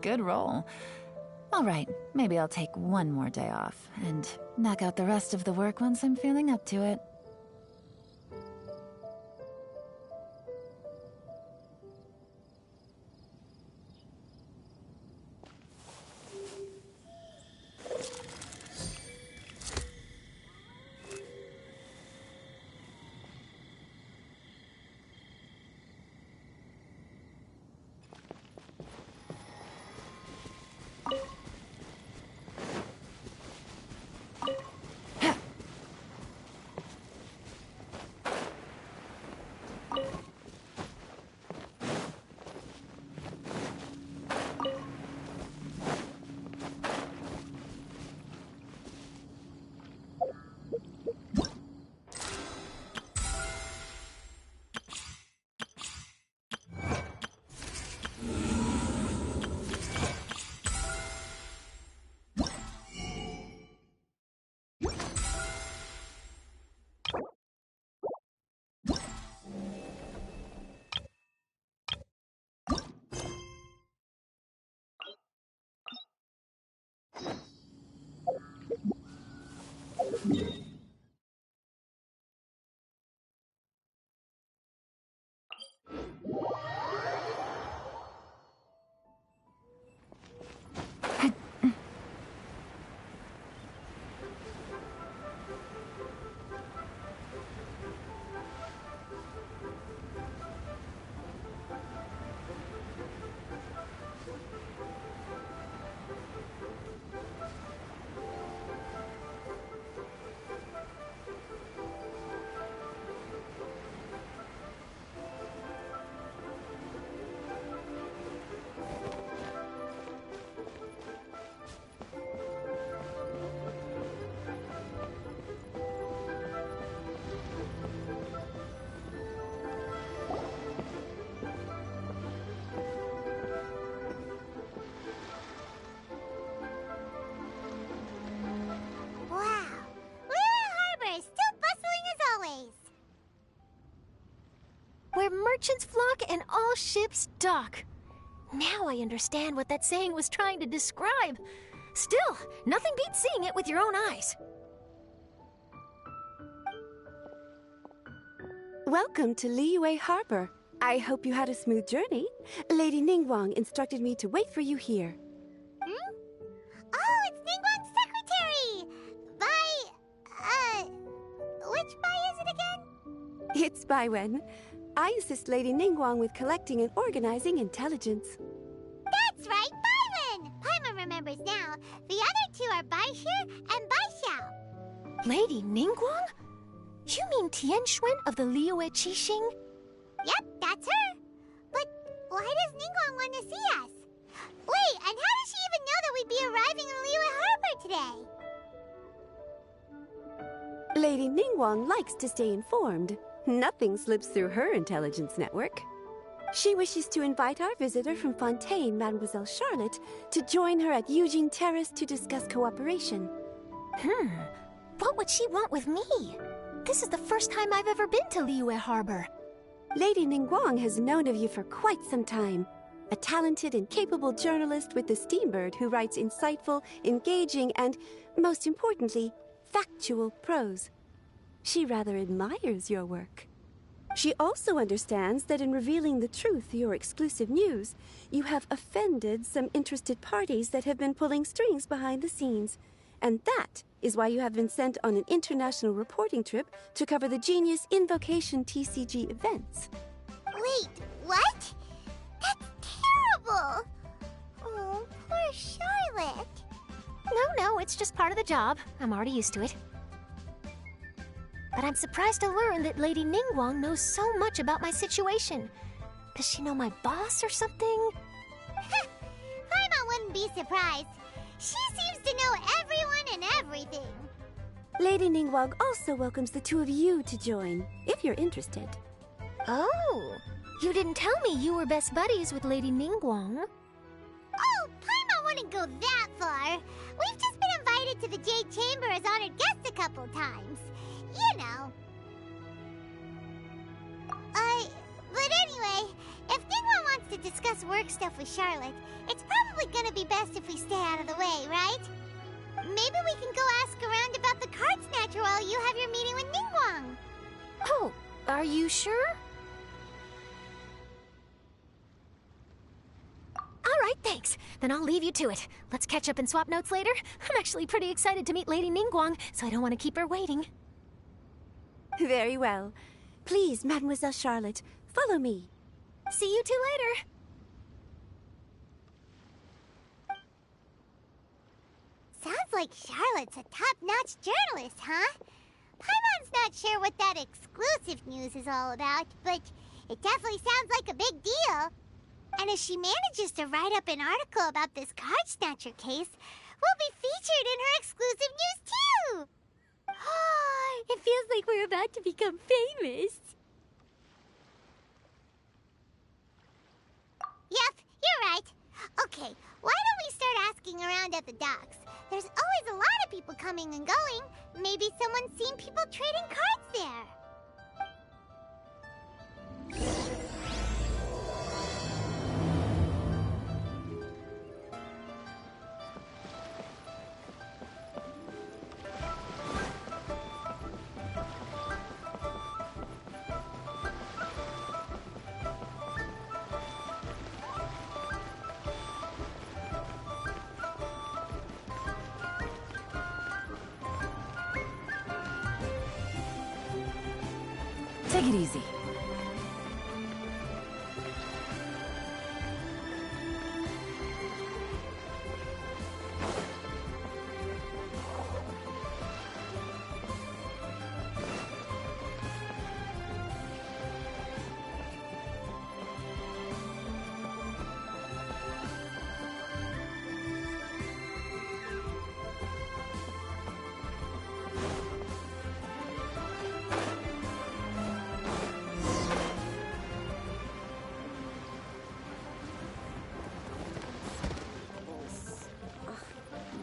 good roll. Alright, maybe I'll take one more day off, and knock out the rest of the work once I'm feeling up to it. Where merchants flock and all ships dock. Now I understand what that saying was trying to describe. Still, nothing beats seeing it with your own eyes. Welcome to Liyue Harbor. I hope you had a smooth journey. Lady Ningguang instructed me to wait for you here. Hmm? Oh, it's Ningguang's secretary! Which Bai is it again? It's Baiwen. I assist Lady Ningguang with collecting and organizing intelligence. That's right, Baiwen! Paimon remembers now. The other two are Baishir and Baishao. Lady Ningguang? You mean Tianxuan of the Liyue Qixing? Yep, that's her. But why does Ningguang want to see us? Wait, and how does she even know that we'd be arriving in Liyue Harbor today? Lady Ningguang likes to stay informed. Nothing slips through her intelligence network. She wishes to invite our visitor from Fontaine, Mademoiselle Charlotte, to join her at Eugene Terrace to discuss cooperation. What would she want with me? This is the first time I've ever been to Liyue Harbor. Lady Ningguang has known of you for quite some time. A talented and capable journalist with the Steambird who writes insightful, engaging, and, most importantly, factual prose. She rather admires your work. She also understands that in revealing the truth through your exclusive news, you have offended some interested parties that have been pulling strings behind the scenes. And that is why you have been sent on an international reporting trip to cover the Genius Invocation TCG events. Wait, what? That's terrible! Oh, poor Charlotte. No, it's just part of the job. I'm already used to it. But I'm surprised to learn that Lady Ningguang knows so much about my situation. Does she know my boss or something? Paimon wouldn't be surprised. She seems to know everyone and everything. Lady Ningguang also welcomes the two of you to join, if you're interested. Oh, you didn't tell me you were best buddies with Lady Ningguang. Oh, Paimon wouldn't go that far. We've just been invited to the Jade Chamber as honored guests a couple times. You know. But anyway, if Ningguang wants to discuss work stuff with Charlotte, it's probably probably gonna be best if we stay out of the way, right? Maybe we can go ask around about the card snatcher while you have your meeting with Ningguang. Oh, are you sure? All right, thanks. Then I'll leave you to it. Let's catch up and swap notes later. I'm actually pretty excited to meet Lady Ningguang, so I don't want to keep her waiting. Very well. Please, Mademoiselle Charlotte, follow me. See you two later. Sounds like Charlotte's a top-notch journalist, huh? Paimon's not sure what that exclusive news is all about, but it definitely sounds like a big deal. And if she manages to write up an article about this card snatcher case, we'll be featured in her exclusive news too! It feels like we're about to become famous. Yep, you're right. Okay, why don't we start asking around at the docks? There's always a lot of people coming and going. Maybe someone's seen people trading cards there. Take it easy.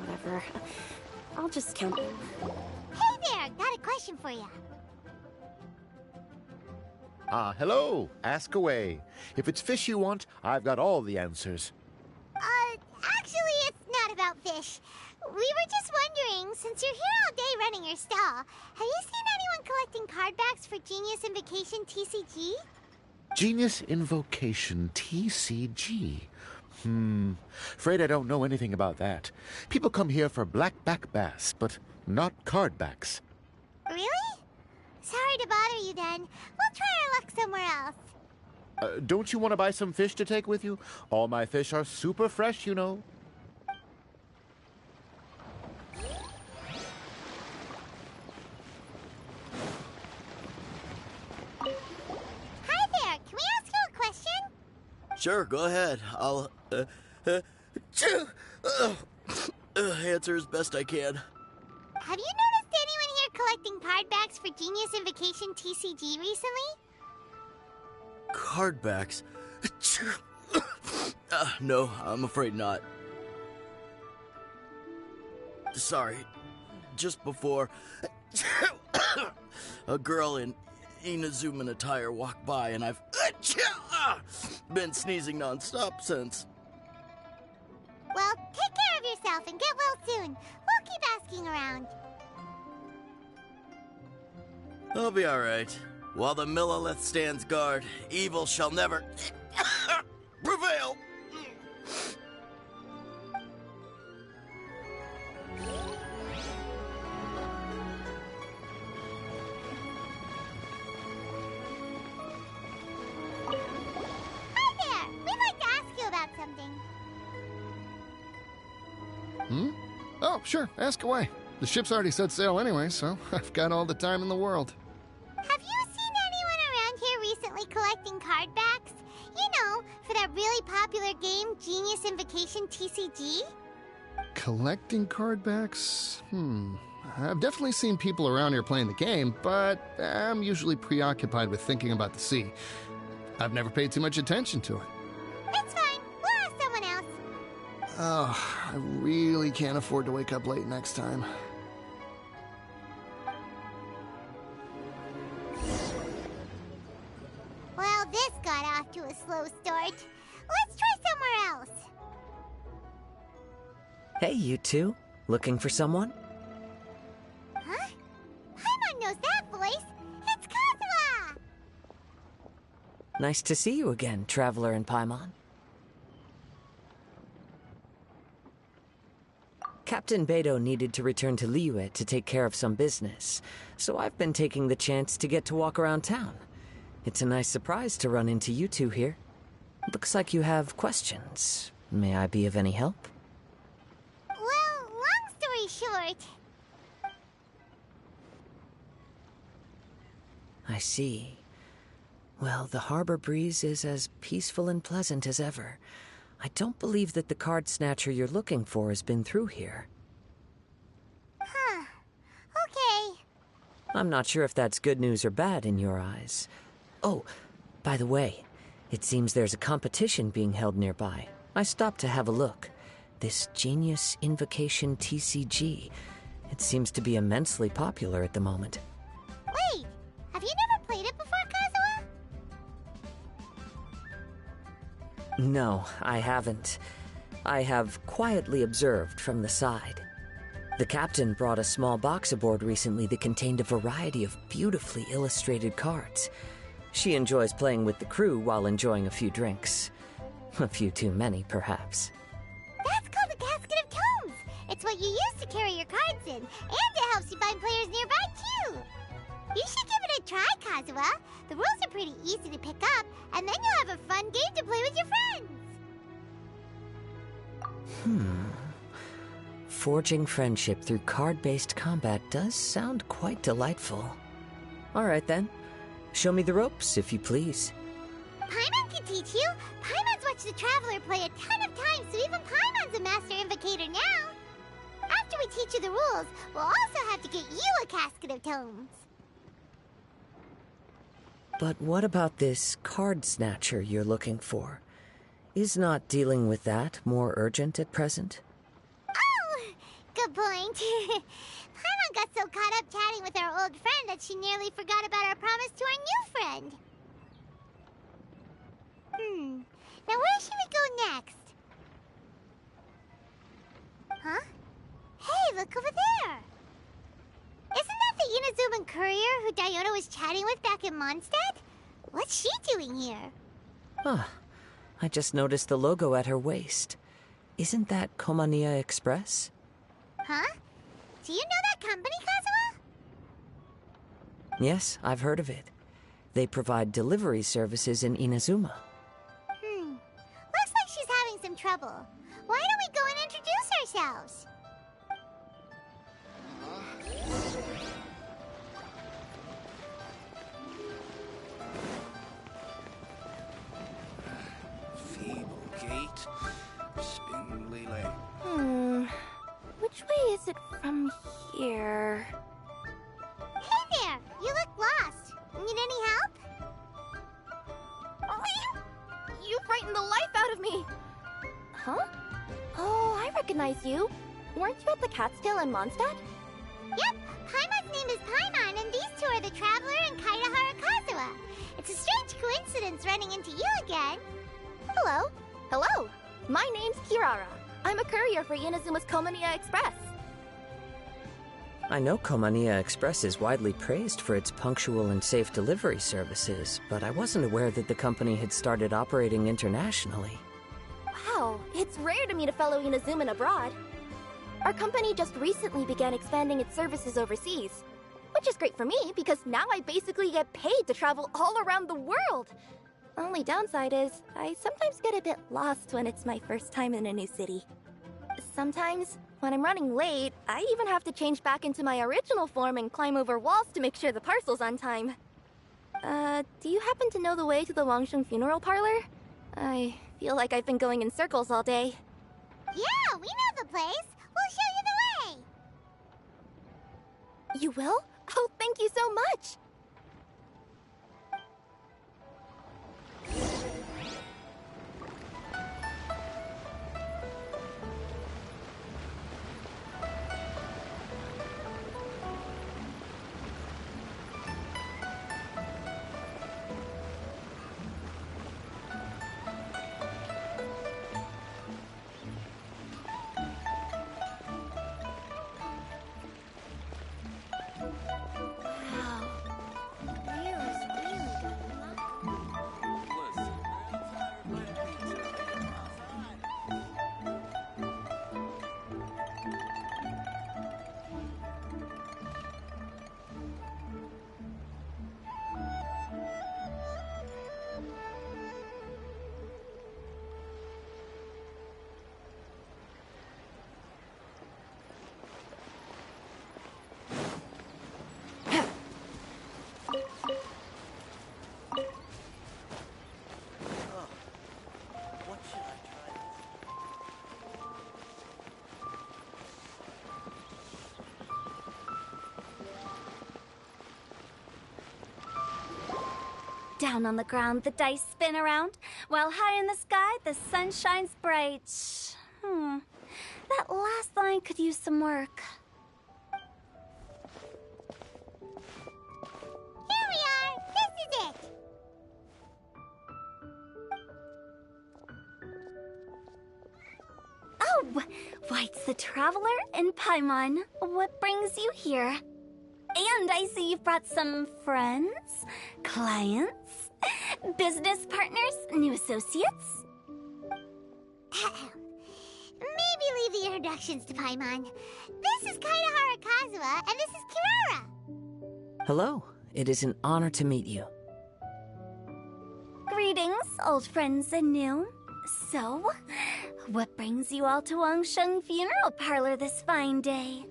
Whatever. I'll just count. Hey there, got a question for you. Hello. Ask away. If it's fish you want, I've got all the answers. Actually, it's not about fish. We were just wondering, since you're here all day running your stall, have you seen anyone collecting card backs for Genius Invocation TCG? Genius Invocation TCG. Afraid I don't know anything about that. People come here for blackback bass, but not card backs. Really? Sorry to bother you then. We'll try our luck somewhere else. Don't you want to buy some fish to take with you? All my fish are super fresh, you know. Hi there, can we ask you a question? Sure, go ahead. I'll, answer as best I can. Have you noticed anyone here collecting card backs for Genius Invocation TCG recently? Card backs? No, I'm afraid not. Sorry. Just before, a girl in Inazuman attire walked by, and I've been sneezing nonstop since. Well, take care of yourself and get well soon. We'll keep asking around. I'll be alright. While the Millilith stands guard, evil shall never prevail. Hi there! We'd like to ask you about something. Oh, sure, ask away. The ship's already set sail anyway, so I've got all the time in the world. Have you seen anyone around here recently collecting card backs? You know, for that really popular game, Genius Invocation TCG? Collecting card backs? I've definitely seen people around here playing the game, but I'm usually preoccupied with thinking about the sea. I've never paid too much attention to it. It's fine. We'll ask someone else. Oh, I really can't afford to wake up late next time. Well, this got off to a slow start. Let's try somewhere else. Hey, you two. Looking for someone? Huh? Paimon knows that voice. It's Kazuha! Nice to see you again, Traveler and Paimon. Captain Beidou needed to return to Liyue to take care of some business, so I've been taking the chance to get to walk around town. It's a nice surprise to run into you two here. Looks like you have questions. May I be of any help? Well, long story short... I see. Well, the harbor breeze is as peaceful and pleasant as ever. I don't believe that the card snatcher you're looking for has been through here. Huh. Okay. I'm not sure if that's good news or bad in your eyes. Oh, by the way, it seems there's a competition being held nearby. I stopped to have a look. This Genius Invocation TCG. It seems to be immensely popular at the moment. Wait, have you never played it before, Kazuha? No, I haven't. I have quietly observed from the side. The captain brought a small box aboard recently that contained a variety of beautifully illustrated cards. She enjoys playing with the crew while enjoying a few drinks. A few too many, perhaps. That's called the Casket of Tomes. It's what you use to carry your cards in, and it helps you find players nearby, too. You should give it a try, Kazuha. The rules are pretty easy to pick up, and then you'll have a fun game to play with your friends. Forging friendship through card-based combat does sound quite delightful. All right, then. Show me the ropes, if you please. Paimon can teach you. Paimon's watched the Traveler play a ton of times, so even Paimon's a master invocator now. After we teach you the rules, we'll also have to get you a Casket of Tomes. But what about this card snatcher you're looking for? Is not dealing with that more urgent at present? Oh, good point. Paimon got so caught up chatting with our old friend that she nearly forgot about our promise to our new friend. Now where should we go next? Huh? Hey, look over there! Isn't that the Inazuman courier who Diona was chatting with back in Mondstadt? What's she doing here? Huh. I just noticed the logo at her waist. Isn't that Komania Express? Huh? Do you know that company, Kazuha? Yes, I've heard of it. They provide delivery services in Inazuma. Looks like she's having some trouble. Why don't we go and introduce ourselves? Feeble gait, spindly leg. Which way is it from here? Hey there! You look lost. Need any help? You frightened the life out of me! Huh? Oh, I recognize you. Weren't you at the Catskill in Mondstadt? Yep, Paimon's name is Paimon, and these two are the Traveler and Kaitahara Kazuha. It's a strange coincidence running into you again. Hello. Hello. My name's Kirara. I'm a courier for Inazuma's Komania Express. I know Komania Express is widely praised for its punctual and safe delivery services, but I wasn't aware that the company had started operating internationally. Wow, it's rare to meet a fellow Inazuman abroad. Our company just recently began expanding its services overseas, which is great for me because now I basically get paid to travel all around the world. Only downside is, I sometimes get a bit lost when it's my first time in a new city. Sometimes, when I'm running late, I even have to change back into my original form and climb over walls to make sure the parcel's on time. Do you happen to know the way to the Wangsheng funeral parlor? I feel like I've been going in circles all day. Yeah, we know the place. We'll show you the way. You will? Oh, thank you so much! Down on the ground, the dice spin around, while high in the sky, the sun shines bright. That last line could use some work. Here we are! This is it! Oh, White's the Traveler and Paimon. What brings you here? And I see you've brought some friends, clients, business partners, new associates. Maybe leave the introductions to Paimon. This is Kaida Harakazuwa, and this is Kirara. Hello. It is an honor to meet you. Greetings, old friends and new. So, what brings you all to Wangsheng Funeral Parlor this fine day?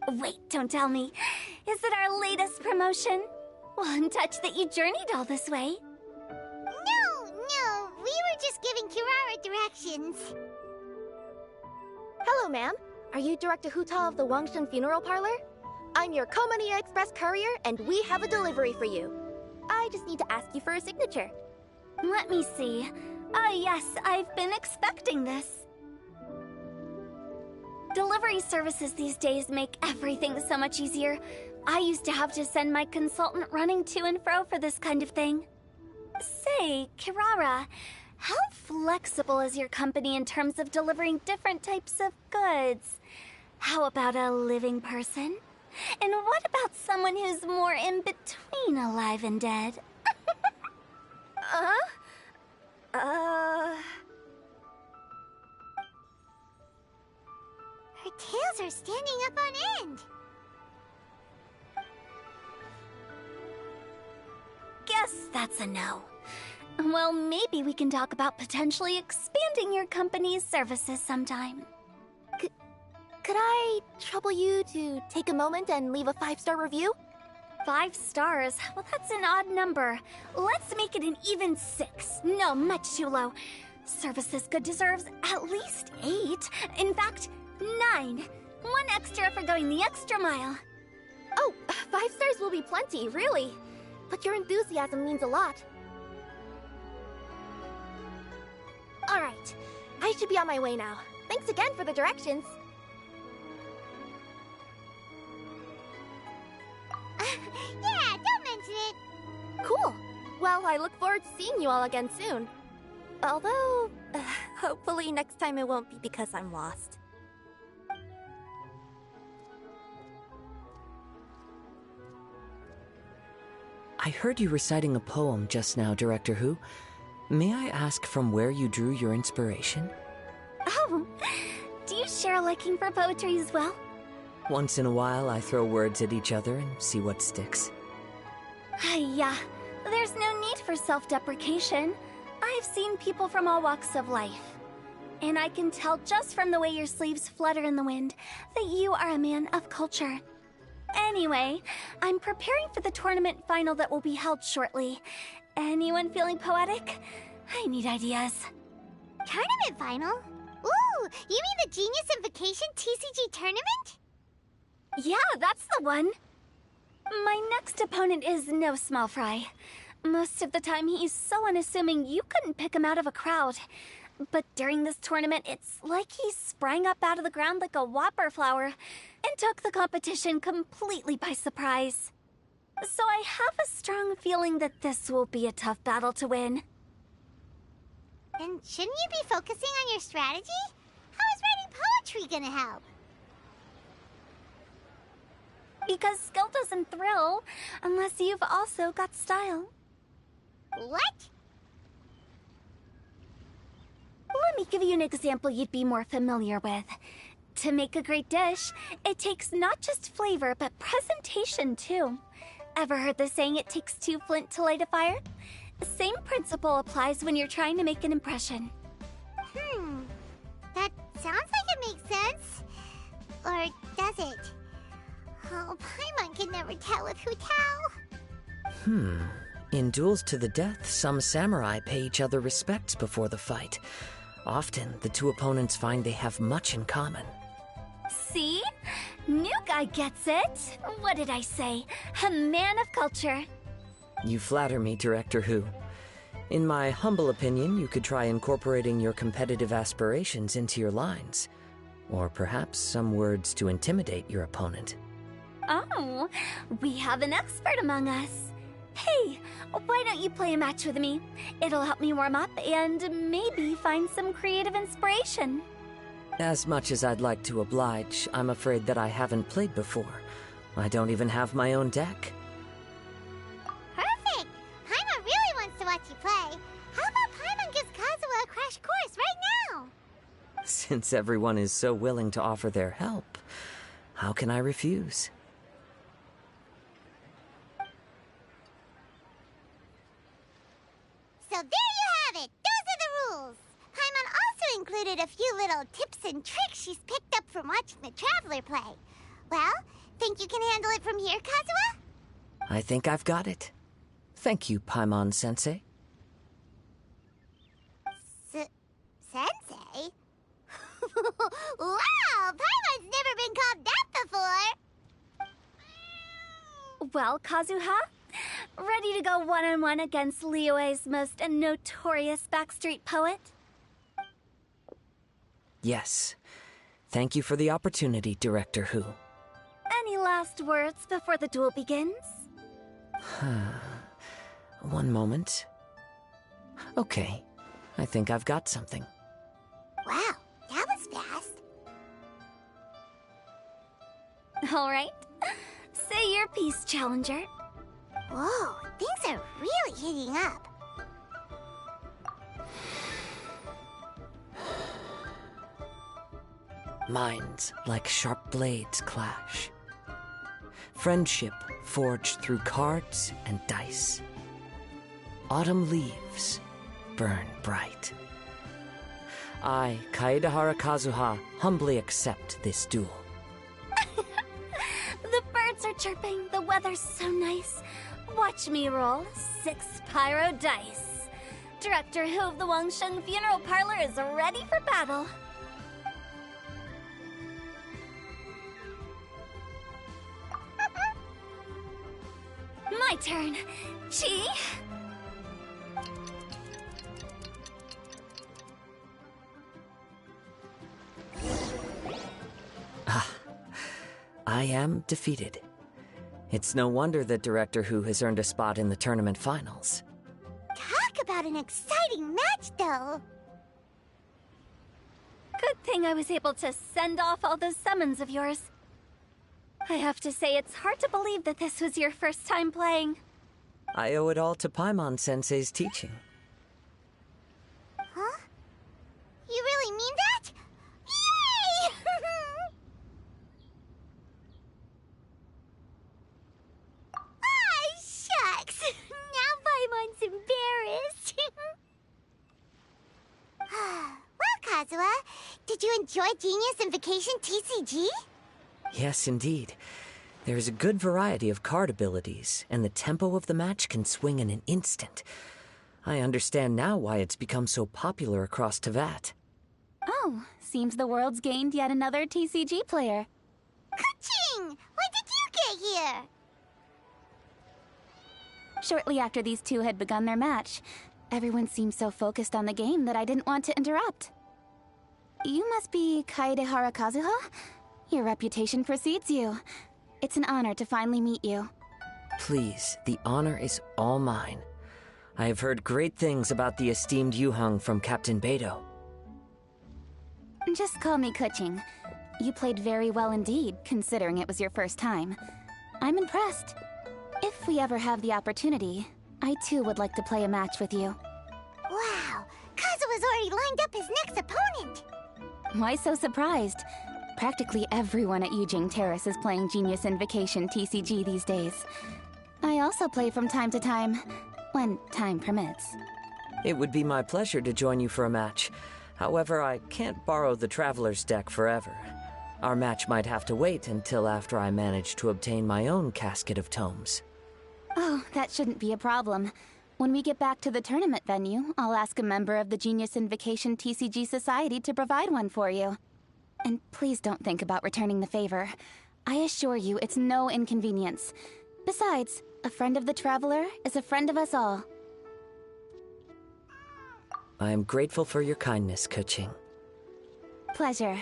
Wait, don't tell me. Is it our latest promotion? Well, I'm touched that you journeyed all this way. No, we were just giving Kirara directions. Hello, ma'am. Are you Director Huta of the Wangsheng Funeral Parlor? I'm your Komania Express courier, and we have a delivery for you. I just need to ask you for a signature. Let me see. Yes, I've been expecting this. Delivery services these days make everything so much easier. I used to have to send my consultant running to and fro for this kind of thing. Say, Kirara, how flexible is your company in terms of delivering different types of goods? How about a living person? And what about someone who's more in between alive and dead? Her tails are standing up on end. Guess that's a no. Well, maybe we can talk about potentially expanding your company's services sometime. Could I trouble you to take a moment and leave a 5-star review? 5 stars? Well, that's an odd number. Let's make it an even 6. No, much too low. Service this good deserves at least 8. In fact, 9. 1 extra for going the extra mile. Oh, 5 stars will be plenty, really. But your enthusiasm means a lot. Alright, I should be on my way now. Thanks again for the directions. Yeah, don't mention it. Cool. Well, I look forward to seeing you all again soon. Although, hopefully next time it won't be because I'm lost. I heard you reciting a poem just now, Director Who. May I ask from where you drew your inspiration? Oh, do you share a liking for poetry as well? Once in a while, I throw words at each other and see what sticks. Yeah, there's no need for self-deprecation. I've seen people from all walks of life. And I can tell just from the way your sleeves flutter in the wind that you are a man of culture. Anyway, I'm preparing for the tournament final that will be held shortly. Anyone feeling poetic? I need ideas. Tournament final? Ooh, you mean the Genius Invocation TCG tournament? Yeah, that's the one. My next opponent is no small fry. Most of the time he's so unassuming you couldn't pick him out of a crowd. But during this tournament, it's like he sprang up out of the ground like a whopper flower and took the competition completely by surprise. So I have a strong feeling that this will be a tough battle to win. And shouldn't you be focusing on your strategy? How is writing poetry gonna help? Because skill doesn't thrill unless you've also got style. What? Let me give you an example you'd be more familiar with. To make a great dish, it takes not just flavor, but presentation too. Ever heard the saying, it takes 2 flint to light a fire? Same principle applies when you're trying to make an impression. That sounds like it makes sense. Or does it? Oh, Paimon can never tell with Hutao. In duels to the death, some samurai pay each other respects before the fight. Often, the two opponents find they have much in common. See? New guy gets it. What did I say? A man of culture. You flatter me, Director Who. In my humble opinion, you could try incorporating your competitive aspirations into your lines. Or perhaps some words to intimidate your opponent. Oh, we have an expert among us. Hey, why don't you play a match with me? It'll help me warm up and maybe find some creative inspiration. As much as I'd like to oblige, I'm afraid that I haven't played before. I don't even have my own deck. Perfect! Paimon really wants to watch you play. How about Paimon gives Kazuha a crash course right now? Since everyone is so willing to offer their help, how can I refuse? So there you have it! Those are the rules! Paimon also included a few little tips and tricks she's picked up from watching the Traveler play. Well, think you can handle it from here, Kazuha? I think I've got it. Thank you, Paimon-sensei. Sensei? Wow! Paimon's never been called that before! Well, Kazuha, ready to go one-on-one against Liyue's most notorious backstreet poet? Yes. Thank you for the opportunity, Director Who. Any last words before the duel begins? One moment. Okay, I think I've got something. Wow, that was fast. All right. Say your piece, Challenger. Whoa, things are really heating up. Minds like sharp blades clash. Friendship forged through cards and dice. Autumn leaves burn bright. I, Kaedehara Kazuha, humbly accept this duel. The birds are chirping, the weather's so nice. Watch me roll 6 pyro dice. Director Who of the Wangshen Funeral Parlor is ready for battle. My turn. Chi? I am defeated. It's no wonder that Director Who has earned a spot in the tournament finals. Talk about an exciting match, though. Good thing I was able to send off all those summons of yours. I have to say, it's hard to believe that this was your first time playing. I owe it all to Paimon-sensei's teaching. Huh? You really mean that? Yay! Ah, shucks! Now Paimon's embarrassed. Well, Kazuha, did you enjoy Genius Invocation TCG? Yes, indeed. There is a good variety of card abilities, and the tempo of the match can swing in an instant. I understand now why it's become so popular across Teyvat. Oh, seems the world's gained yet another TCG player. Ka-ching! When did you get here? Shortly after these two had begun their match, everyone seemed so focused on the game that I didn't want to interrupt. You must be Kaedehara Kazuha? Your reputation precedes you. It's an honor to finally meet you. Please, the honor is all mine. I have heard great things about the esteemed Yuheng from Captain Beidou. Just call me Kuching. You played very well indeed, considering it was your first time. I'm impressed. If we ever have the opportunity, I too would like to play a match with you. Wow, Kazuha's already lined up his next opponent. Why so surprised? Practically everyone at Yujing Terrace is playing Genius Invocation TCG these days. I also play from time to time, when time permits. It would be my pleasure to join you for a match. However, I can't borrow the Traveler's deck forever. Our match might have to wait until after I manage to obtain my own casket of tomes. Oh, that shouldn't be a problem. When we get back to the tournament venue, I'll ask a member of the Genius Invocation TCG Society to provide one for you. And please don't think about returning the favor. I assure you it's no inconvenience. Besides, A friend of the traveler is a friend of us all. I am grateful for your kindness, Keqing. Pleasure.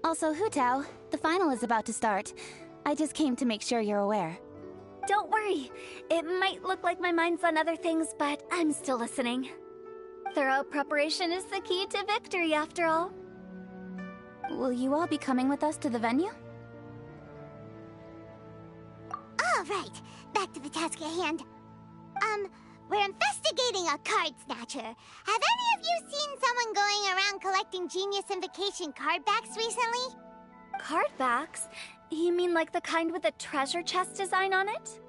Also, Hu Tao, the final is about to start. I just came to make sure you're aware. Don't worry. It might look like my mind's on other things, but I'm still listening. Thorough preparation is the key to victory, after all. Will you all be coming with us to the venue? All right, back to the task at hand. We're investigating a card snatcher. Have any of you seen someone going around collecting Genius Invocation card backs recently? Card backs? You mean like the kind with the treasure chest design on it?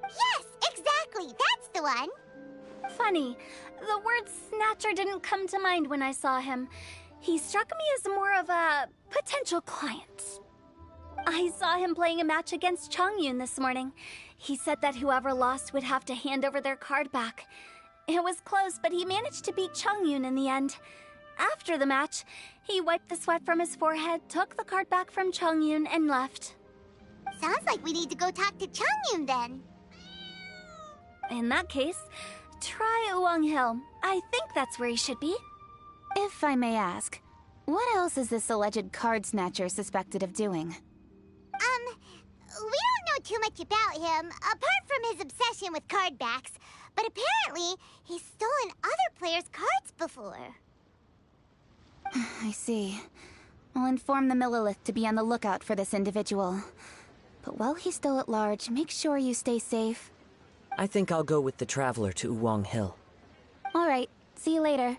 Yes, exactly, that's the one. Funny, the word snatcher didn't come to mind when I saw him. He struck me as more of a potential client. I saw him playing a match against Chongyun this morning. He said that whoever lost would have to hand over their card back. It was close, but he managed to beat Chongyun in the end. After the match, he wiped the sweat from his forehead, took the card back from Chongyun, and left. Sounds like we need to go talk to Chongyun then. In that case, try Uwang Hill. I think that's where he should be. If I may ask, what else is this alleged card snatcher suspected of doing? We don't know too much about him, apart from his obsession with card backs. But apparently, he's stolen other players' cards before. I see. I'll inform the Millilith to be on the lookout for this individual. But while he's still at large, make sure you stay safe. I think I'll go with the Traveler to Uwang Hill. All right, see you later.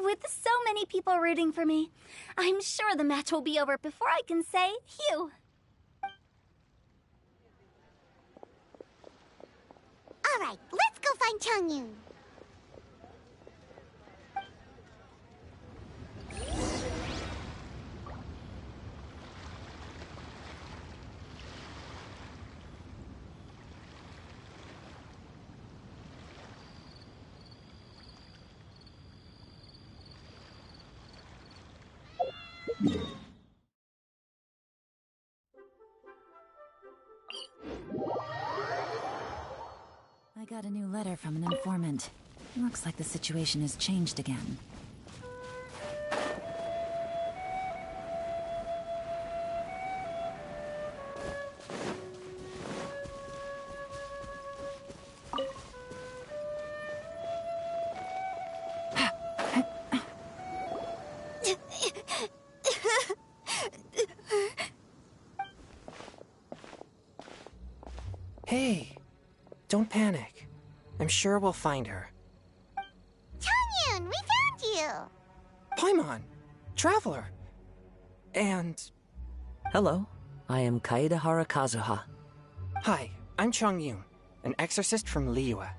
With so many people rooting for me, I'm sure the match will be over before I can say phew. All right, let's go find Chongyun. I got a new letter from an informant. Looks like the situation has changed again. Hey, don't panic. I'm sure we'll find her. Chongyun, we found you! Paimon, Traveler, and... Hello, I am Kaedehara Kazuha. Hi, I'm Chongyun, an exorcist from Liyue.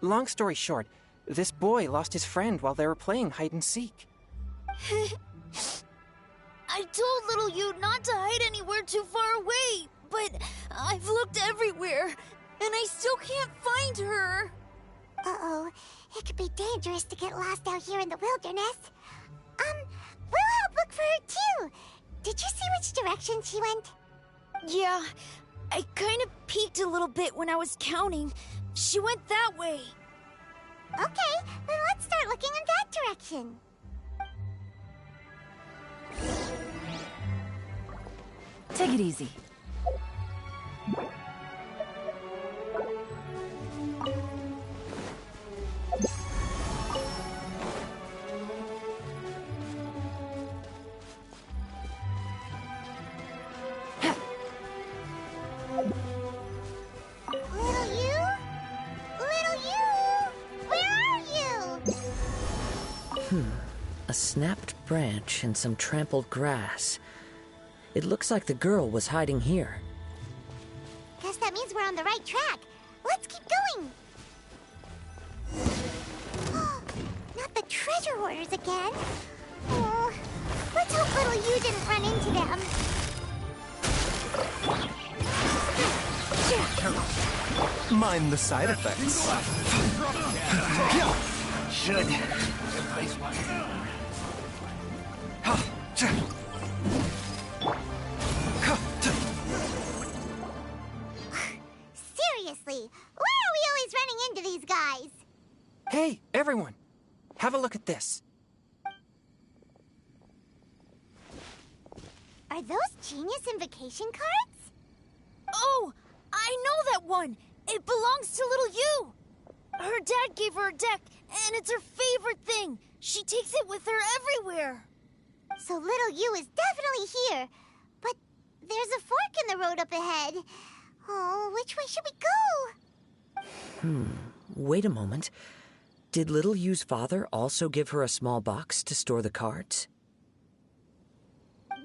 Long story short, this boy lost his friend while they were playing hide-and-seek. I told little you not to hide anywhere too far away, but I've looked everywhere, and I still can't find her. Uh-oh, it could be dangerous to get lost out here in the wilderness. We'll help look for her too. Did you see which direction she went? Yeah, I kind of peeked a little bit when I was counting. She went that way. Okay, then let's start looking in that direction. Take it easy. A snapped branch and some trampled grass. It looks like the girl was hiding here. Guess that means we're on the right track. Let's keep going. Not the treasure hoarders again. Oh, let's hope little you didn't run into them. Mind the side effects. Should. Seriously, why are we always running into these guys? Hey, everyone! Have a look at this. Are those Genius Invocation cards? Oh, I know that one! It belongs to little you! Her dad gave her a deck, and it's her favorite thing. She takes it with her everywhere. So little you is definitely here. But there's a fork in the road up ahead. Oh, which way should we go? Wait a moment. Did little Yu's father also give her a small box to store the cards?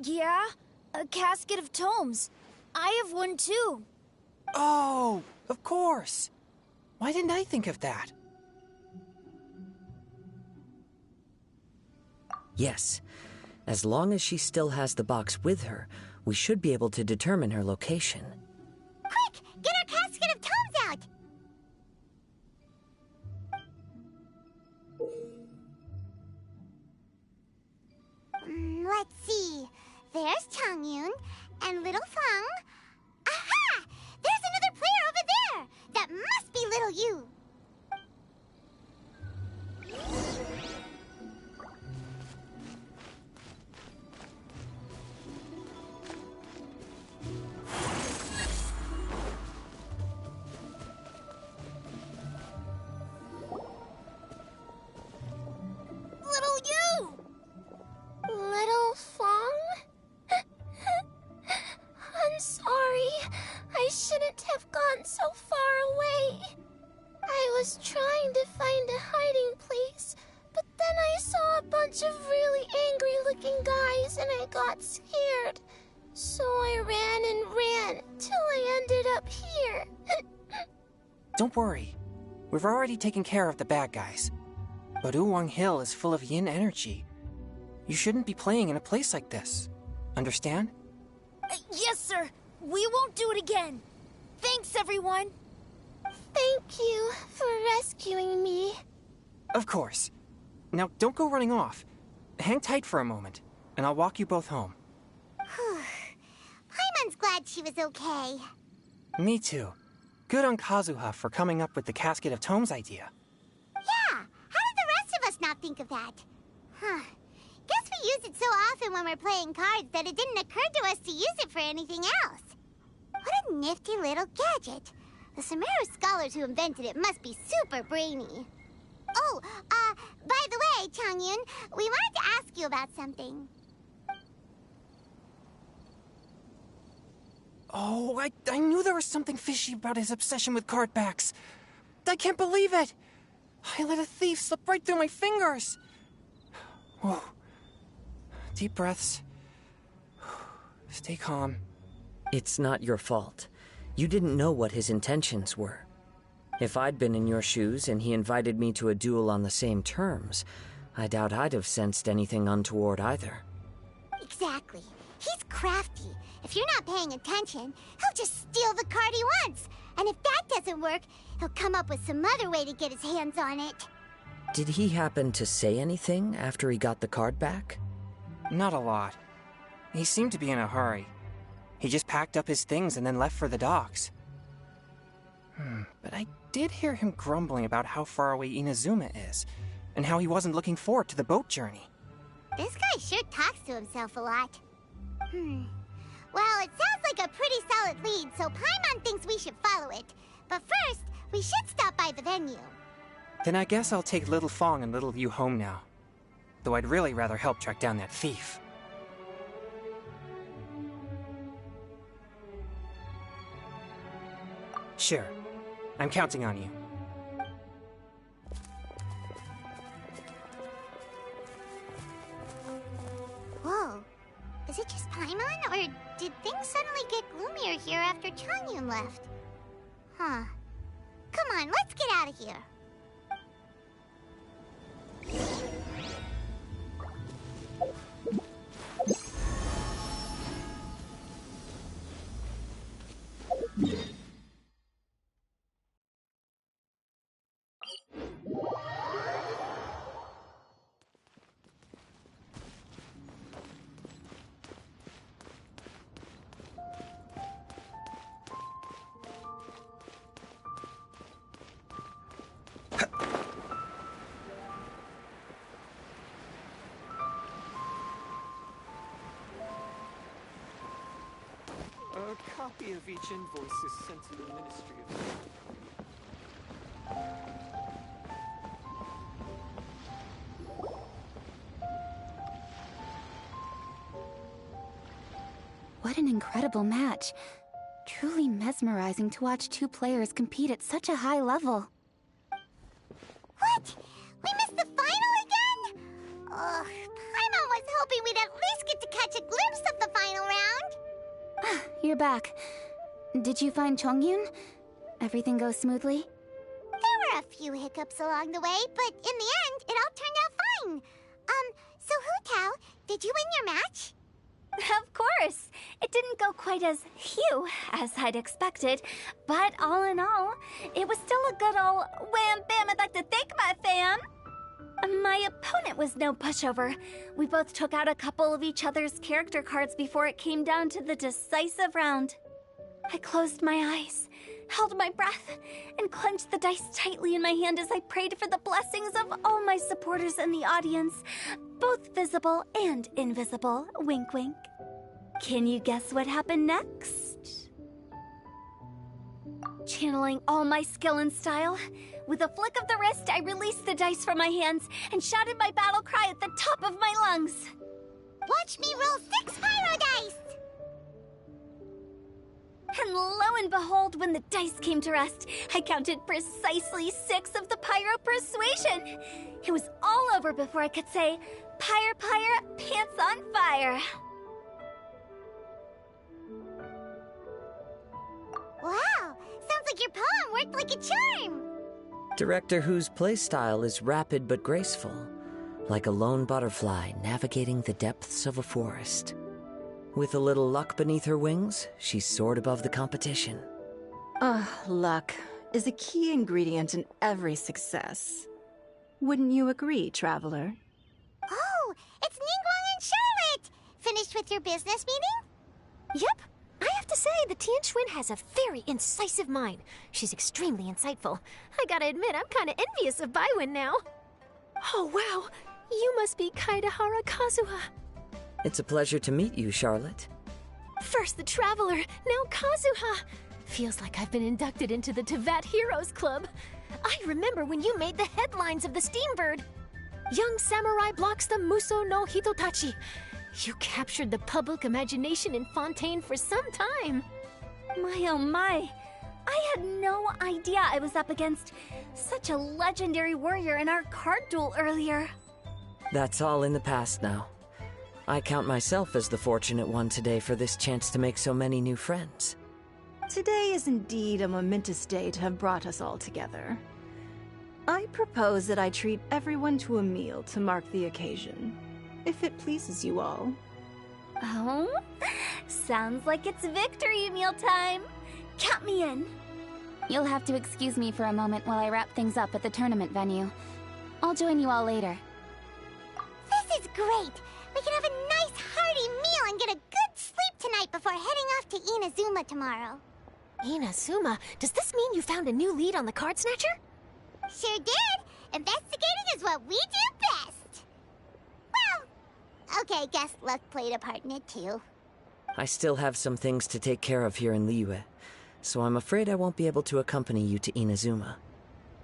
Yeah, a casket of tomes. I have one too. Oh, of course. Why didn't I think of that? Yes. As long as she still has the box with her, we should be able to determine her location. Quick! Get our casket of tomes out! Let's see. There's Changyun and little Fang. Aha! There's another player over there! That must be little you! Little you! Little Fang? I'm sorry. I shouldn't have gone so far away. I was trying to find a hiding place, but then I saw a bunch of really angry-looking guys and I got scared. So I ran till I ended up here. Don't worry. We've already taken care of the bad guys. But Uwang Hill is full of yin energy. You shouldn't be playing in a place like this. Understand? Yes, sir. We won't do it again. Thanks, everyone. Thank you for rescuing me. Of course. Now, don't go running off. Hang tight for a moment, and I'll walk you both home. Paimon's glad she was okay. Me too. Good on Kazuha for coming up with the Casket of Tomes idea. Yeah, how did the rest of us not think of that? Guess we use it so often when we're playing cards that it didn't occur to us to use it for anything else. What a nifty little gadget. The Sumeru scholars who invented it must be super brainy. Oh, by the way, Changyun, we wanted to ask you about something. Oh, I knew there was something fishy about his obsession with card backs. I can't believe it! I let a thief slip right through my fingers! Whoa. Deep breaths. Stay calm. It's not your fault. You didn't know what his intentions were. If I'd been in your shoes and he invited me to a duel on the same terms, I doubt I'd have sensed anything untoward either. Exactly. He's crafty. If you're not paying attention, he'll just steal the card he wants. And if that doesn't work, he'll come up with some other way to get his hands on it. Did he happen to say anything after he got the card back? Not a lot. He seemed to be in a hurry. He just packed up his things and then left for the docks. But I did hear him grumbling about how far away Inazuma is, and how he wasn't looking forward to the boat journey. This guy sure talks to himself a lot. Well, it sounds like a pretty solid lead, so Paimon thinks we should follow it. But first, we should stop by the venue. Then I guess I'll take little Fong and little Yu home now. Though I'd really rather help track down that thief. Sure. I'm counting on you. Whoa. Is it just Paimon, or did things suddenly get gloomier here after Changyun left? Come on, let's get out of here. copy of each invoice is sent to the Ministry of... What an incredible match. Truly mesmerizing to watch two players compete at such a high level. What? We missed the final again? Ugh, Paimon was hoping we'd at least get to catch a glimpse of the final round. You're back. Did you find Chongyun? Everything go smoothly? There were a few hiccups along the way, but in the end, it all turned out fine. So Hu Tao, did you win your match? Of course! It didn't go quite as phew as I'd expected, but all in all, it was still a good old wham bam I'd like to thank my fam! My opponent was no pushover. We both took out a couple of each other's character cards before it came down to the decisive round. I closed my eyes, held my breath, and clenched the dice tightly in my hand as I prayed for the blessings of all my supporters in the audience, both visible and invisible. Wink, wink. Can you guess what happened next? Channeling all my skill and style, with a flick of the wrist, I released the dice from my hands and shouted my battle cry at the top of my lungs. Watch me roll 6 pyro dice! And lo and behold, when the dice came to rest, I counted precisely 6 of the Pyro Persuasion. It was all over before I could say, Pyre, Pyre, pants on fire. Wow, sounds like your poem worked like a charm. Director Who's playstyle is rapid but graceful, like a lone butterfly navigating the depths of a forest. With a little luck beneath her wings, she soared above the competition. Luck is a key ingredient in every success. Wouldn't you agree, Traveler? Oh, it's Ningguang and Charlotte! Finished with your business meeting? Yep. I have to say, the Tianquan has a very incisive mind. She's extremely insightful. I gotta admit, I'm kinda envious of Baiwen now. Oh, wow. You must be Kaidahara Kazuha. It's a pleasure to meet you, Charlotte. First the Traveler, now Kazuha. Feels like I've been inducted into the Tevat Heroes Club. I remember when you made the headlines of the Steambird. Young samurai blocks the Muso no Hitotachi. You captured the public imagination in Fontaine for some time. My oh my. I had no idea I was up against such a legendary warrior in our card duel earlier. That's all in the past now. I count myself as the fortunate one today for this chance to make so many new friends. Today is indeed a momentous day to have brought us all together. I propose that I treat everyone to a meal to mark the occasion, if it pleases you all. Oh? Sounds like it's victory meal time. Count me in. You'll have to excuse me for a moment while I wrap things up at the tournament venue. I'll join you all later. This is great! We can have a nice hearty meal and get a good sleep tonight before heading off to Inazuma tomorrow. Inazuma? Does this mean you found a new lead on the Card Snatcher? Sure did! Investigating is what we do best! Well, okay, guess luck played a part in it too. I still have some things to take care of here in Liyue, so I'm afraid I won't be able to accompany you to Inazuma.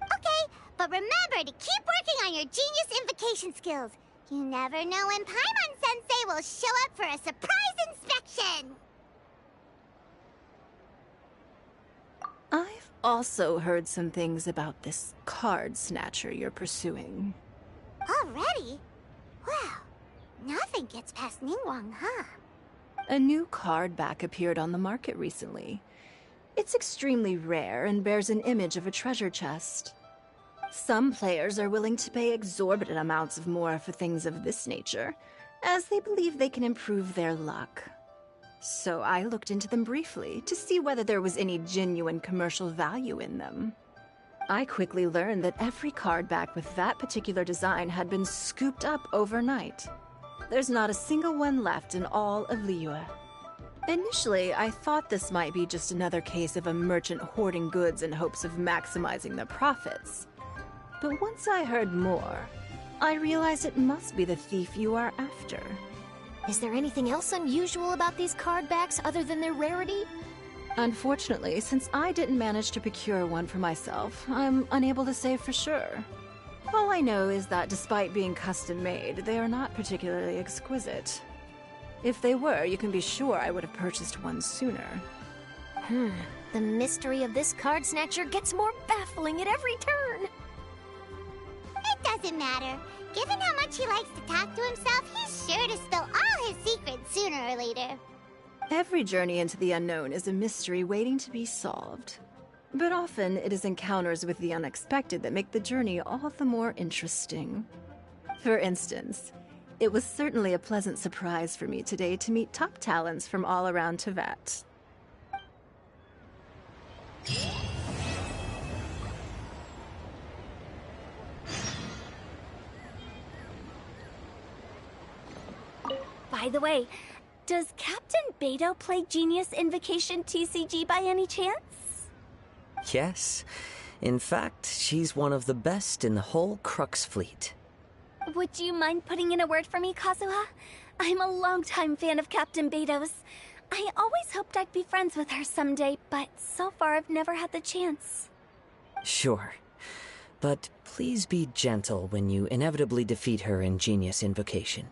Okay, but remember to keep working on your genius invocation skills. You never know when Paimon-sensei will show up for a surprise inspection! I've also heard some things about this card snatcher you're pursuing. Already? Wow, nothing gets past Ningguang, huh? A new card back appeared on the market recently. It's extremely rare and bears an image of a treasure chest. Some players are willing to pay exorbitant amounts of more for things of this nature, as they believe they can improve their luck. So I looked into them briefly to see whether there was any genuine commercial value in them. I quickly learned that every card back with that particular design had been scooped up overnight. There's not a single one left in all of Liyue. Initially, I thought this might be just another case of a merchant hoarding goods in hopes of maximizing their profits. But once I heard more, I realized it must be the thief you are after. Is there anything else unusual about these card backs other than their rarity? Unfortunately, since I didn't manage to procure one for myself, I'm unable to say for sure. All I know is that despite being custom-made, they are not particularly exquisite. If they were, you can be sure I would have purchased one sooner. The mystery of this card snatcher gets more baffling at every turn. It doesn't matter. Given how much he likes to talk to himself, he's sure to spill all his secrets sooner or later. Every journey into the unknown is a mystery waiting to be solved. But often it is encounters with the unexpected that make the journey all the more interesting. For instance, it was certainly a pleasant surprise for me today to meet top talents from all around Teyvat. By the way, does Captain Beto play Genius Invocation TCG by any chance? Yes. In fact, she's one of the best in the whole Crux fleet. Would you mind putting in a word for me, Kazuha? I'm a longtime fan of Captain Beto's. I always hoped I'd be friends with her someday, but so far I've never had the chance. Sure. But please be gentle when you inevitably defeat her in Genius Invocation.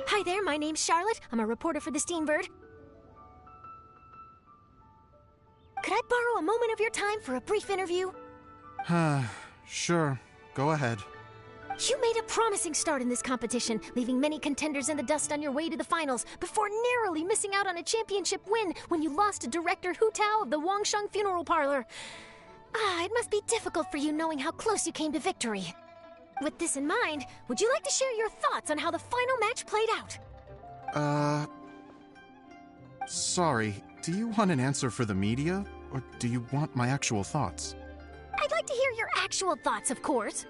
Hi there, my name's Charlotte. I'm a reporter for the Steambird. Could I borrow a moment of your time for a brief interview? Sure. Go ahead. You made a promising start in this competition, leaving many contenders in the dust on your way to the finals, before narrowly missing out on a championship win when you lost to Director Hu Tao of the Wangsheng Funeral Parlor. It must be difficult for you knowing how close you came to victory. With this in mind, would you like to share your thoughts on how the final match played out? Sorry. Do you want an answer for the media, or do you want my actual thoughts? I'd like to hear your actual thoughts, of course.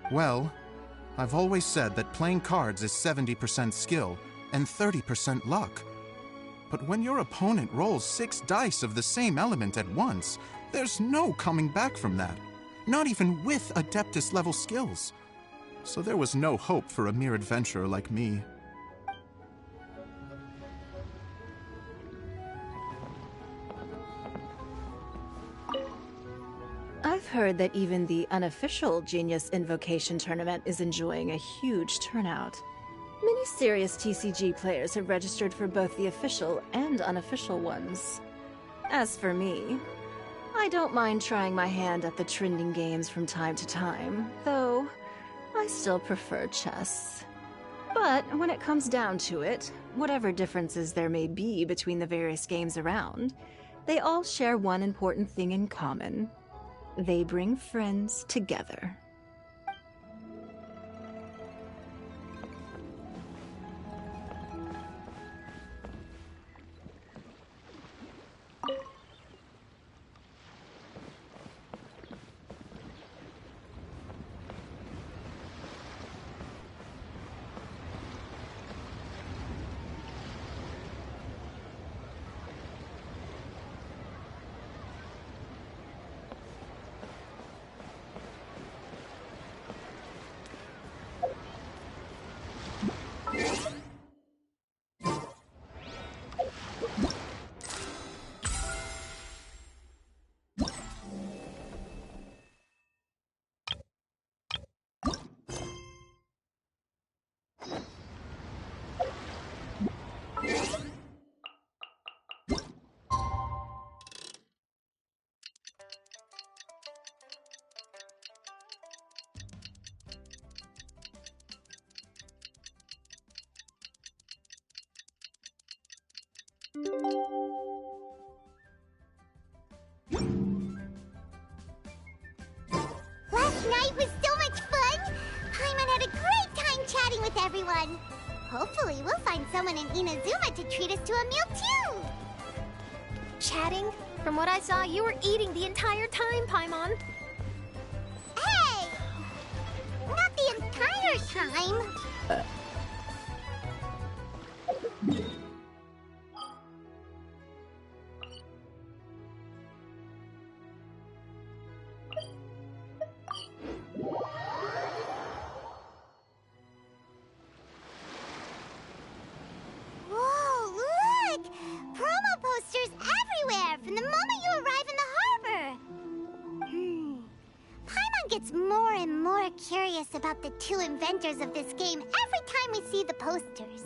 Well, I've always said that playing cards is 70% skill and 30% luck. But when your opponent rolls 6 dice of the same element at once, there's no coming back from that, not even with Adeptus-level skills. So there was no hope for a mere adventurer like me. I've heard that even the unofficial Genius Invocation tournament is enjoying a huge turnout. Many serious TCG players have registered for both the official and unofficial ones. As for me, I don't mind trying my hand at the trending games from time to time, though I still prefer chess. But when it comes down to it, whatever differences there may be between the various games around, they all share one important thing in common. They bring friends together. Last night was so much fun! Paimon had a great time chatting with everyone. Hopefully we'll find someone in Inazuma to treat us to a meal too! Chatting? From what I saw, you were eating the entire time, Paimon. Hey! Not the entire time! curious about the two inventors of this game every time we see the posters.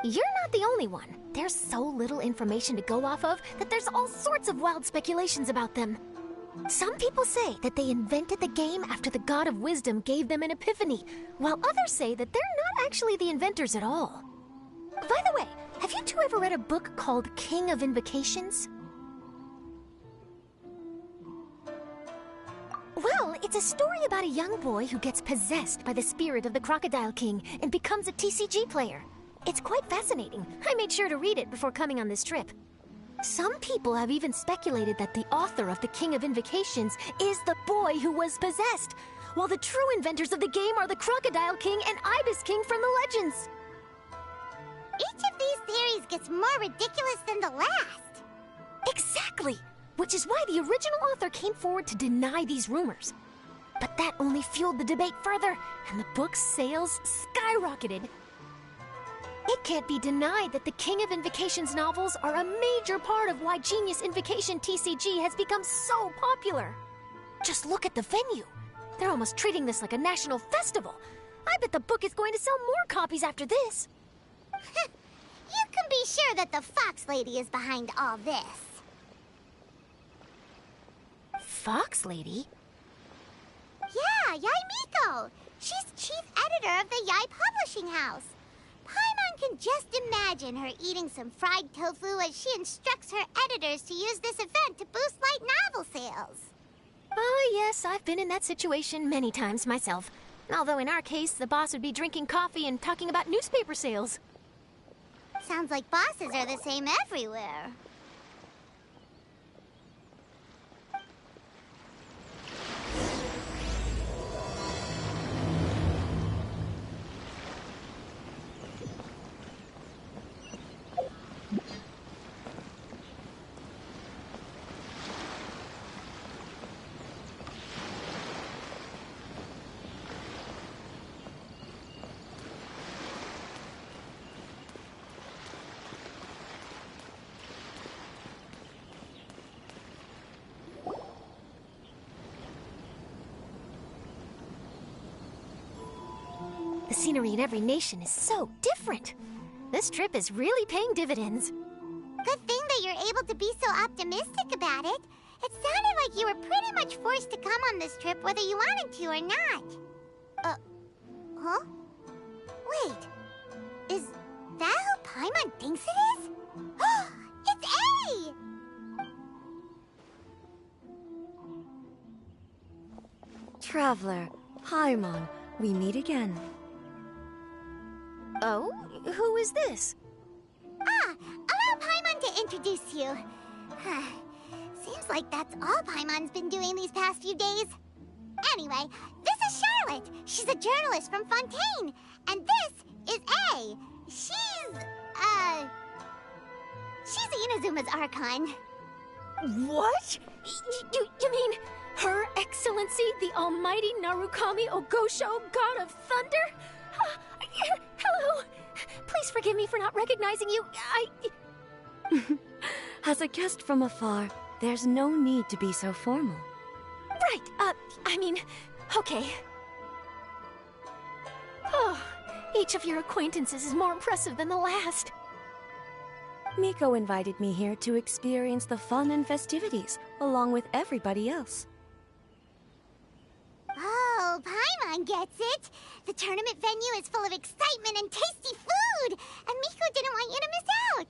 You're not the only one. There's so little information to go off of that there's all sorts of wild speculations about them. Some people say that they invented the game after the God of Wisdom gave them an epiphany, while others say that they're not actually the inventors at all. By the way, have you two ever read a book called King of Invocations? Well, it's a story about a young boy who gets possessed by the spirit of the Crocodile King and becomes a TCG player. It's quite fascinating. I made sure to read it before coming on this trip. Some people have even speculated that the author of the King of Invocations is the boy who was possessed, while the true inventors of the game are the Crocodile King and Ibis King from the legends. Each of these theories gets more ridiculous than the last. Exactly! Which is why the original author came forward to deny these rumors. But that only fueled the debate further, and the book's sales skyrocketed. It can't be denied that the King of Invocations novels are a major part of why Genius Invocation TCG has become so popular. Just look at the venue. They're almost treating this like a national festival. I bet the book is going to sell more copies after this. You can be sure that the Fox Lady is behind all this. Fox Lady? Yeah, Yai Miko. She's chief editor of the Yai Publishing House. Paimon can just imagine her eating some fried tofu as she instructs her editors to use this event to boost light novel sales. Oh, yes, I've been in that situation many times myself. Although in our case, the boss would be drinking coffee and talking about newspaper sales. Sounds like bosses are the same everywhere. The scenery in every nation is so different. This trip is really paying dividends. Good thing that you're able to be so optimistic about it. It sounded like you were pretty much forced to come on this trip whether you wanted to or not. Huh? Wait. Is that who Paimon thinks it is? It's A! Traveler, Paimon, we meet again. Oh? Who is this? Allow Paimon to introduce you. Seems like that's all Paimon's been doing these past few days. Anyway, this is Charlotte. She's a journalist from Fontaine. And this is A. She's Inazuma's Archon. What? You mean Her Excellency, the Almighty Narukami Ogosho, God of Thunder? Hello. Please forgive me for not recognizing you. As a guest from afar, there's no need to be so formal. Right, okay. Oh, each of your acquaintances is more impressive than the last. Miko invited me here to experience the fun and festivities, along with everybody else. Oh, Paimon gets it. The tournament venue is full of excitement and tasty food, and Miko didn't want you to miss out.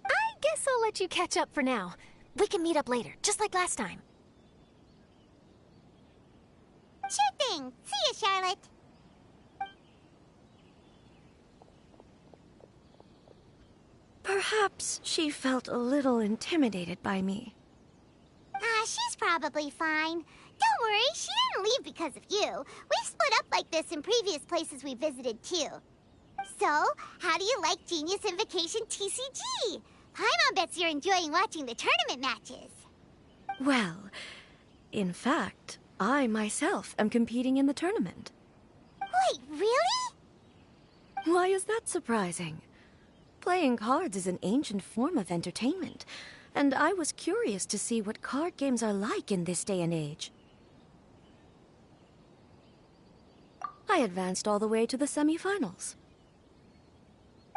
I guess I'll let you catch up for now. We can meet up later, just like last time. Sure thing. See you, Charlotte. Perhaps she felt a little intimidated by me. She's probably fine. Don't worry, she didn't leave because of you. We've split up like this in previous places we visited, too. So, how do you like Genius Invocation TCG? Paimon bets you're enjoying watching the tournament matches. Well, in fact, I myself am competing in the tournament. Wait, really? Why is that surprising? Playing cards is an ancient form of entertainment, and I was curious to see what card games are like in this day and age. I advanced all the way to the semifinals.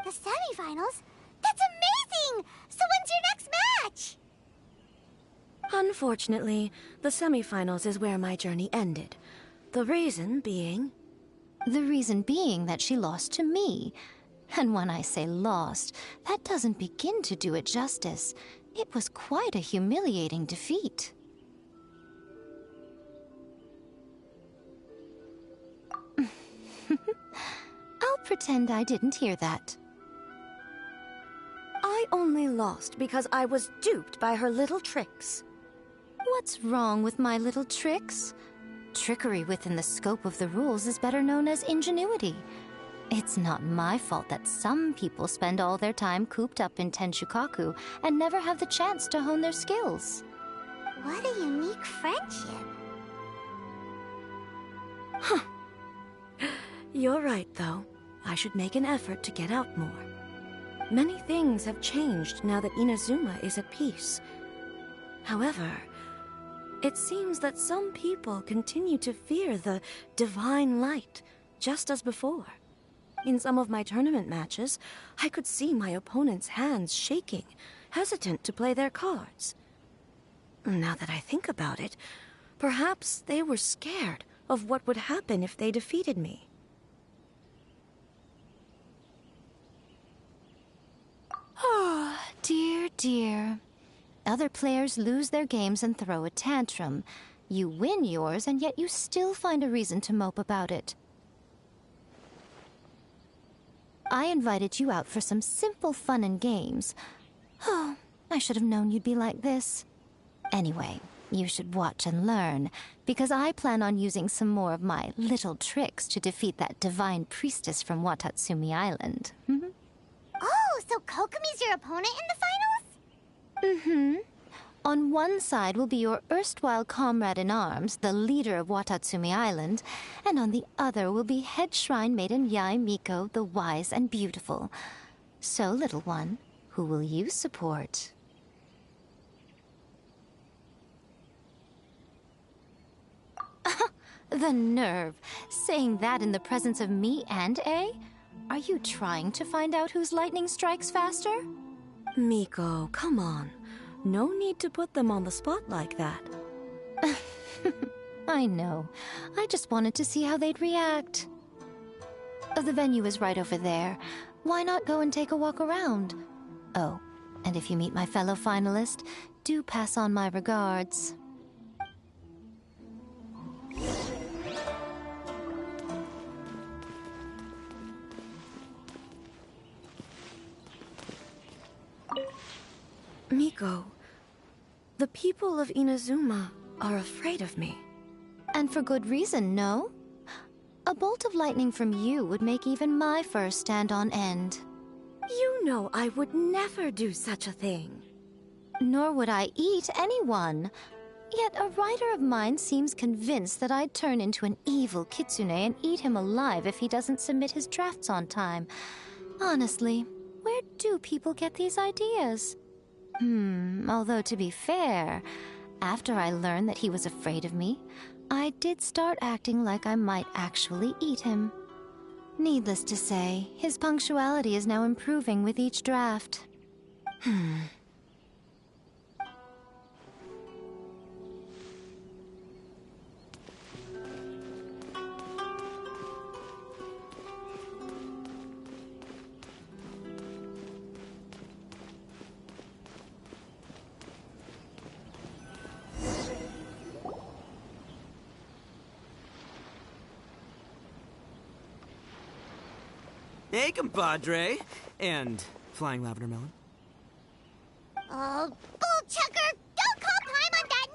The semifinals? That's amazing! So when's your next match? Unfortunately, the semifinals is where my journey ended. The reason being... The reason being that she lost to me. And when I say lost, that doesn't begin to do it justice. It was quite a humiliating defeat. I'll pretend I didn't hear that. I only lost because I was duped by her little tricks. What's wrong with my little tricks? Trickery within the scope of the rules is better known as ingenuity. It's not my fault that some people spend all their time cooped up in Tenshukaku and never have the chance to hone their skills. What a unique friendship. Huh. You're right, though. I should make an effort to get out more. Many things have changed now that Inazuma is at peace. However, it seems that some people continue to fear the divine light, just as before. In some of my tournament matches, I could see my opponent's hands shaking, hesitant to play their cards. Now that I think about it, perhaps they were scared of what would happen if they defeated me. Oh, dear, dear. Other players lose their games and throw a tantrum. You win yours, and yet you still find a reason to mope about it. I invited you out for some simple fun and games. Oh, I should have known you'd be like this. Anyway, you should watch and learn, because I plan on using some more of my little tricks to defeat that divine priestess from Watatsumi Island. Oh, so Kokomi's your opponent in the finals? Mm-hmm. On one side will be your erstwhile comrade in arms, the leader of Watatsumi Island, and on the other will be head shrine maiden Yae Miko, the wise and beautiful. So, little one, who will you support? The nerve! Saying that in the presence of me and A? Are you trying to find out whose lightning strikes faster? Miko, come on. No need to put them on the spot like that. I know. I just wanted to see how they'd react. The venue is right over there. Why not go and take a walk around? Oh, and if you meet my fellow finalist, do pass on my regards. Miko, the people of Inazuma are afraid of me. And for good reason, no? A bolt of lightning from you would make even my fur stand on end. You know I would never do such a thing. Nor would I eat anyone. Yet a writer of mine seems convinced that I'd turn into an evil kitsune and eat him alive if he doesn't submit his drafts on time. Honestly, where do people get these ideas? Although to be fair, after I learned that he was afraid of me, I did start acting like I might actually eat him. Needless to say, his punctuality is now improving with each draft. Hey, compadre. And Flying Lavender Melon. Oh, bull chucker! Don't call time on that in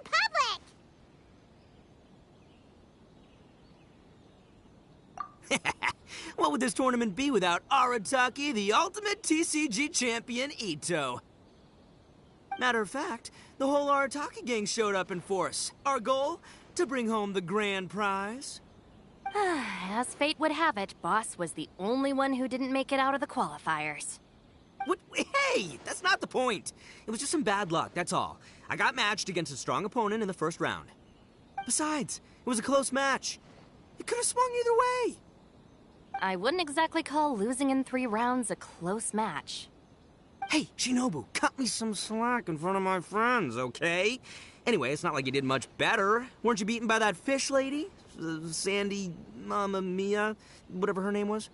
public! What would this tournament be without Arataki, the ultimate TCG champion, Ito? Matter of fact, the whole Arataki gang showed up in force. Our goal? To bring home the grand prize. As fate would have it, Boss was the only one who didn't make it out of the qualifiers. What? Hey, that's not the point. It was just some bad luck, that's all. I got matched against a strong opponent in the first round. Besides, it was a close match. It could have swung either way. I wouldn't exactly call losing in 3 rounds a close match. Hey, Shinobu, cut me some slack in front of my friends, okay? Anyway, it's not like you did much better. Weren't you beaten by that fish lady? Sandy, Mamma Mia, whatever her name was?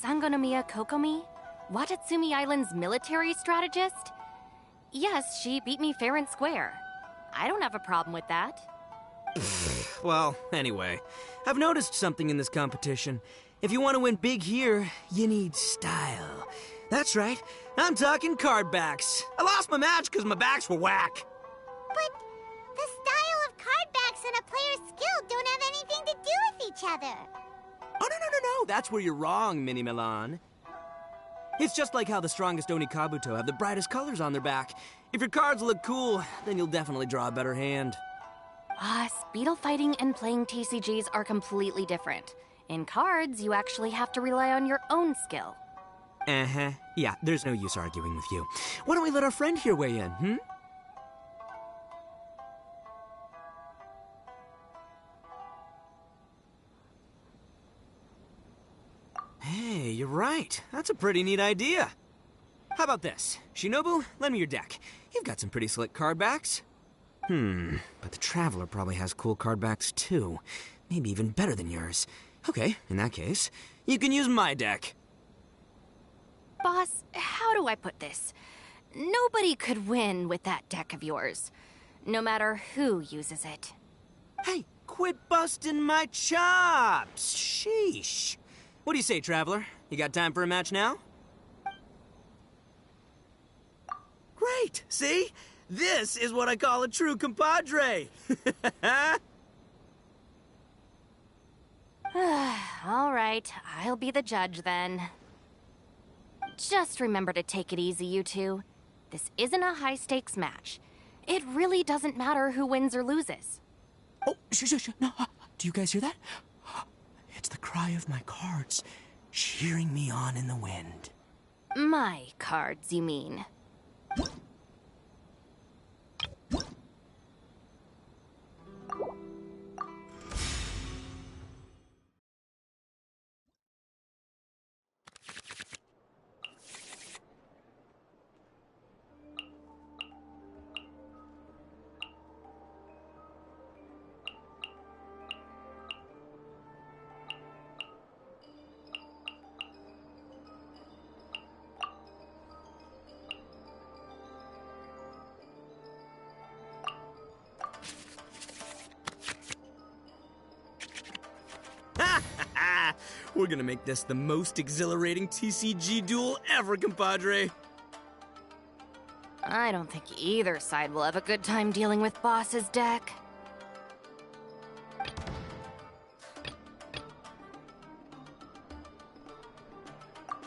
Sangonomiya Kokomi? Watatsumi Island's military strategist? Yes, she beat me fair and square. I don't have a problem with that. Well, anyway, I've noticed something in this competition. If you want to win big here, you need style. That's right, I'm talking card backs. I lost my match because my backs were whack. But the style of card backs and a player's skill don't have anything to do with each other. Oh, no, that's where you're wrong, Mini Milan. It's just like how the strongest Oni Kabuto have the brightest colors on their back. If your cards look cool, then you'll definitely draw a better hand. Speedle fighting and playing TCGs are completely different. In cards, you actually have to rely on your own skill. Uh-huh. Yeah, there's no use arguing with you. Why don't we let our friend here weigh in, Hey, you're right. That's a pretty neat idea. How about this? Shinobu, lend me your deck. You've got some pretty slick card backs. But the Traveler probably has cool card backs too. Maybe even better than yours. Okay, in that case, you can use my deck. Boss, how do I put this? Nobody could win with that deck of yours, no matter who uses it. Hey, quit busting my chops! Sheesh. What do you say, Traveler? You got time for a match now? Great! See? This is what I call a true compadre! All right, I'll be the judge then. Just remember to take it easy, you two. This isn't a high-stakes match. It really doesn't matter who wins or loses. Oh, shush. No, do you guys hear that? It's the cry of my cards, cheering me on in the wind. My cards, you mean? We're gonna make this the most exhilarating TCG duel ever, compadre. I don't think either side will have a good time dealing with Boss's deck.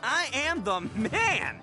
I am the man!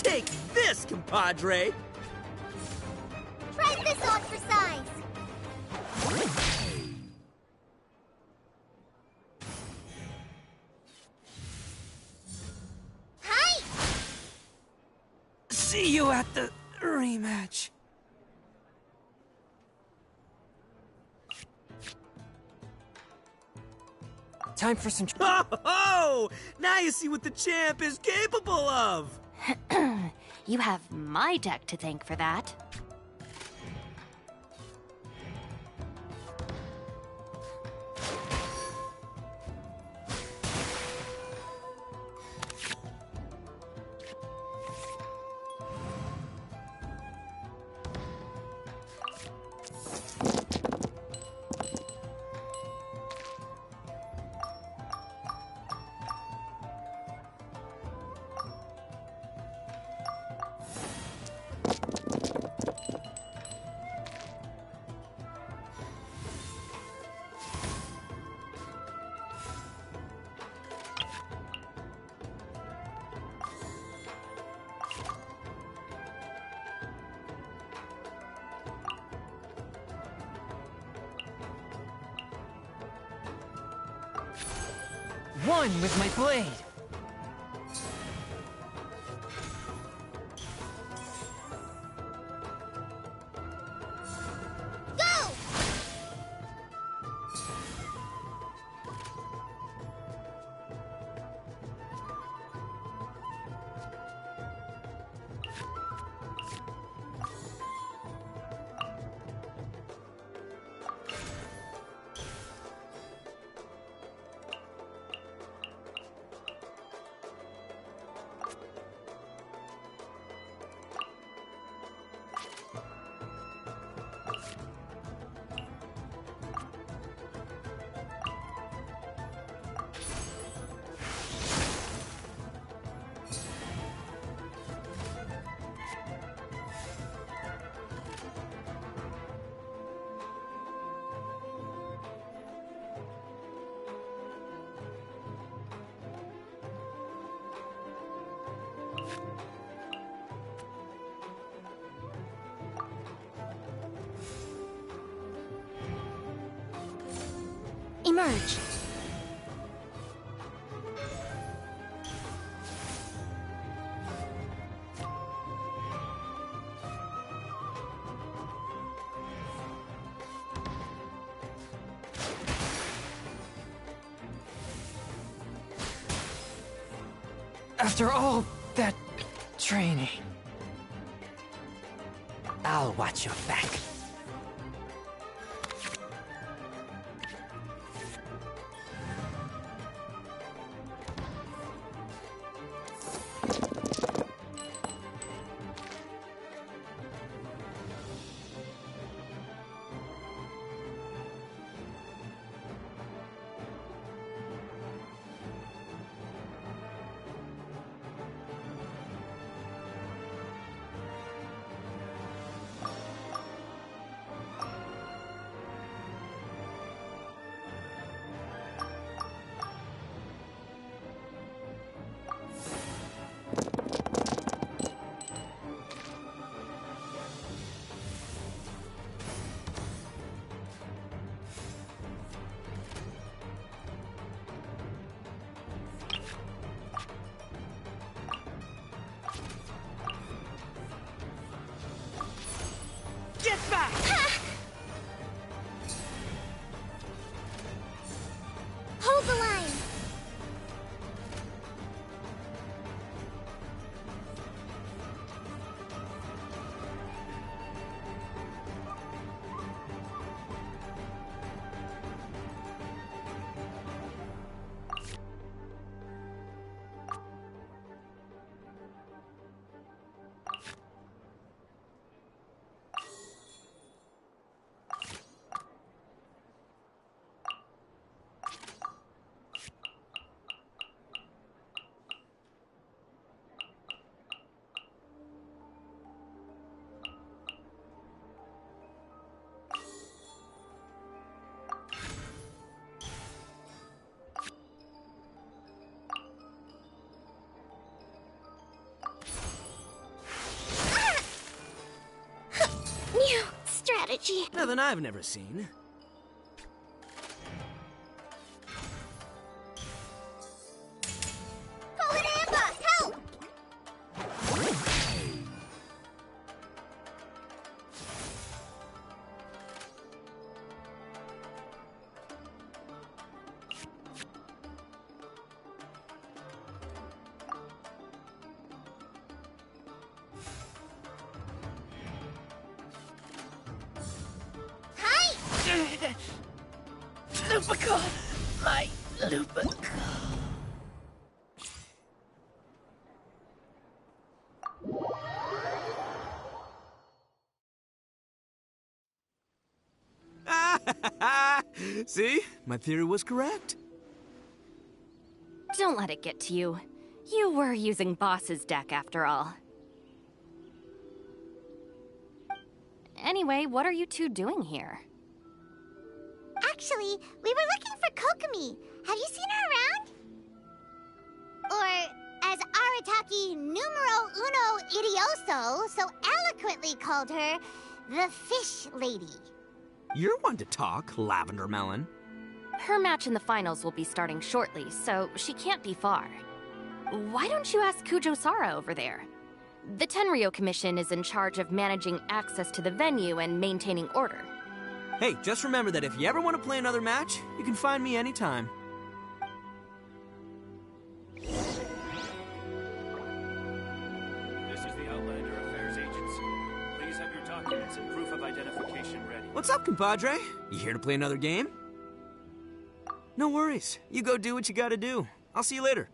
Take this, compadre! Try this on for size. Hi! See you at the rematch. Time for some... Oh! Now you see what the champ is capable of! You have my deck to thank for that. One with my blade. Emerge. After all that training, I'll watch your back. strategy. Nothing I've never seen. Help! Lupica! My Lupica. See? My theory was correct. Don't let it get to you. You were using Boss's deck after all. Anyway, what are you two doing here? Actually, we were looking for Kokomi. Have you seen her around? Or, as Arataki numero uno idioso so eloquently called her, the Fish Lady. You're one to talk, Lavender Melon. Her match in the finals will be starting shortly, so she can't be far. Why don't you ask Kujo-Sara over there? The Tenryo Commission is in charge of managing access to the venue and maintaining order. Hey, just remember that if you ever want to play another match, you can find me anytime. This is the Outlander Affairs Agency. Please have your documents and proof of identification ready. What's up, compadre? You here to play another game? No worries. You go do what you gotta do. I'll see you later.